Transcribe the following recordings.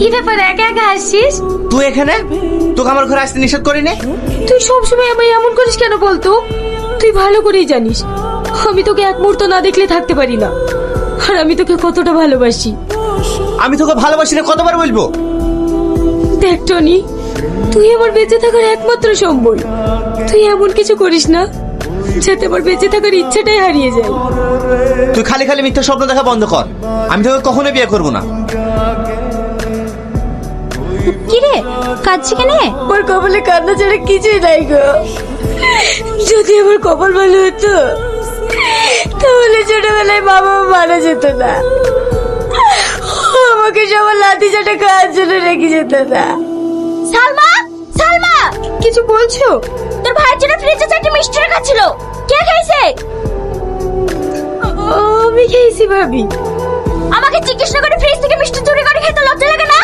কি ব্যাপার একা একা হাসছিস? তুই এখানে? তোকে আমার ঘরে আসতে নিষেধ করিনি। তুই সবসময় আমায় এমন করিস কেন বলতো? তুই ভালো করেই জানিস আমি তোকে এক মুহূর্ত না দেখলে থাকতে পারি না, আর আমি তোকে কতটা ভালোবাসি। আমি তোকে ভালোবাসি না কতবার বলবো? দেখ টনি, তুই আমার বেঁচে থাকার একমাত্র সম্বল। তুই এমন কিছু করিস না যাতে আমার বেঁচে থাকার ইচ্ছাটাই হারিয়ে যায়। তুই খালি খালি মিথ্যা স্বপ্ন দেখা বন্ধ কর। আমি তোকে কখনো বিয়ে করবো না। কি রে, কাঁদছি কেন? আমার কপালে কান্না ছাড়া কিছুই নাই গো। যদি আমার কপাল ভালো হতো তাহলে ছোটবেলায় বাবা মারা যেত না, আমাকে সবার লাঠি চাটা খাওয়ার জন্য রেখে যেত না। সালমা, সালমা, কিছু বলছো? তোর ভাইয়ের জন্য ফ্রিজে চারটে মিষ্টি রাখা ছিল, কে খেয়েছে? আমি খেয়েছি ভাবি। আমাকে জিজ্ঞেস না করে ফ্রিজ থেকে মিষ্টি চুরি করে খেতে লজ্জা লাগে না?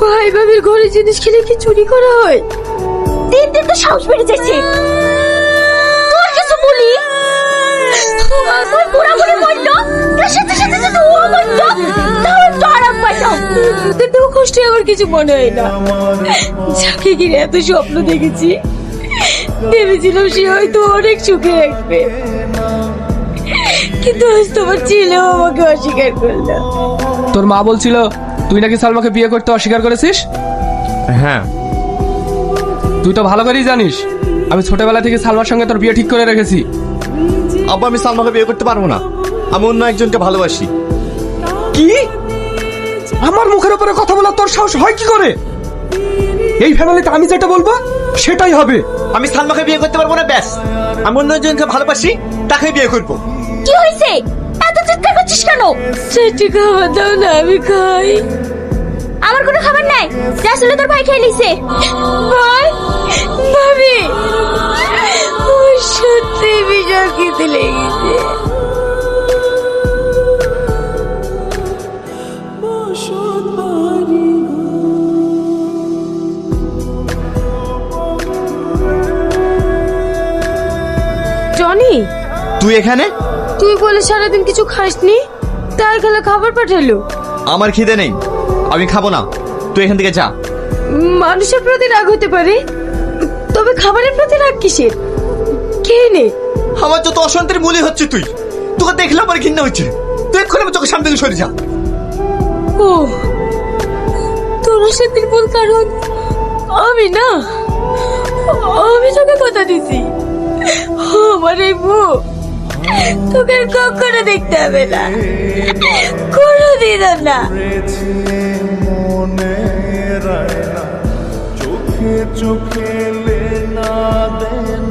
ভাই ভাবির ঘরে জিনিস খেলে কি চুরি করা হয়? দিন দিন তো সাহস বেড়ে যাচ্ছে। তোর কিছু বলি, আমার বুড়া বুড়ি মরলো, তার সাথে সাথে যদি ও মরতো তাহলে তো আরাম পাইতাম। তো কষ্ট আমার কিছু মনে হয় না। যাকে ঘিরে এত স্বপ্ন দেখেছি, ভেবেছিলাম সে হয়তো অনেক সুখে রাখবে, কিন্তু আজ তোমার ছেলেও আমাকে অস্বীকার করলো। তোর মা বলছিল তুই নাকি সালমাকে বিয়ে করতে অস্বীকার করেছিস। হ্যাঁ, তুই তো ভালো করেই জানিস আমি ছোটবেলা থেকে সালমার সঙ্গে তোর বিয়ে ঠিক করে রেখেছি। আব্বা আমি সালমাকে বিয়ে করতে পারবো না। আমি অন্য একজনকে ভালোবাসি। কি? আমার মুখের উপরে কথা বলা তোর সাহস হয় কি করে? এই ফ্যামিলিতে আমি যেটা বলবো সেটাই হবে। আমি সালমাকে বিয়ে করতে পারবো না, ব্যাস। আমি অন্য একজনকে ভালোবাসি, তাকে বিয়ে করবো। কি হয়েছে? এত চিৎকার করছিস কেন? সেটি খাবার দাও না, আমি খাই। আমার কোনো খাবার নাই, যা আসলে তোর ভাই খেয়ে নিছে। ভাই, ভাবি, ওর সত্যি বিজয় খেতে লেগেছে। জনি, তুই এখানে? তুই বলে সারাদিন কিছু খাসনি, তাই গেলে খাবার পাঠালো। আমার খিদে নেই, আমি খাবো না। তুই এখান থেকে যা। মানুষের প্রতি রাগ হতে পারে, তবে খাবারের প্রতি রাগ কিসের? খেয়ে নে। আমার যত অশান্তির মূলই হচ্ছে তুই। তোকে দেখলে আমার ঘৃণা হচ্ছে। তুই এক্ষুনি আমার চোখের সামনে থেকে সরে যা। ও, তোর অশান্তির মূল কারণ আমি না? আমি তোকে কথা দিছি, আমার এই মুখ তোকে আর কখনো দেখতে হবে না, কোনোদিনও না। চোখে চোখে লেনা দেনা